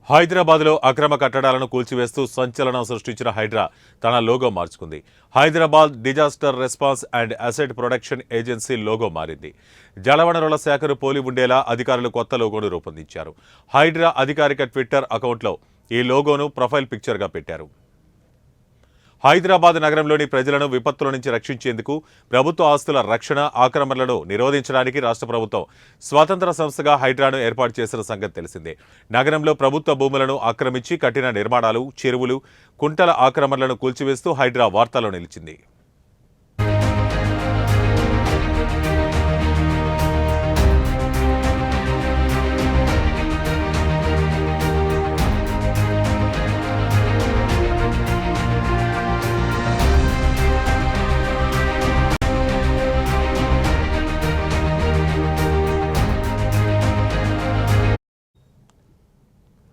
హైదరాబాద్లో అక్రమ కట్టడాలను కూల్చివేస్తూ సంచలనం సృష్టించిన హైడ్రా తన లోగో మార్చుకుంది. Hyderabad disaster response and asset protection agency logo మారింది. జలవనరుల శాఖను పోలి ఉండేలా అధికారులు కొత్త లోగోను రూపొందించారు. హైడ్రా అధికారిక ట్విట్టర్ అకౌంట్లో ఈ లోగోను ప్రొఫైల్ పిక్చర్గా పెట్టారు. హైదరాబాద్ నగరంలోని ప్రజలను విపత్తుల నుంచి రక్షించేందుకు ప్రభుత్వ ఆస్తుల రక్షణ, ఆక్రమణలను నిరోధించడానికి రాష్ట్ర ప్రభుత్వం స్వతంత్ర సంస్థగా హైడ్రాను ఏర్పాటు చేసిన సంగతి తెలిసిందే. నగరంలో ప్రభుత్వ భూములను ఆక్రమించి కట్టిన నిర్మాణాలు, చెరువులు, కుంటల ఆక్రమణలను కూల్చివేస్తూ హైడ్రా వార్తల్లో నిలిచింది.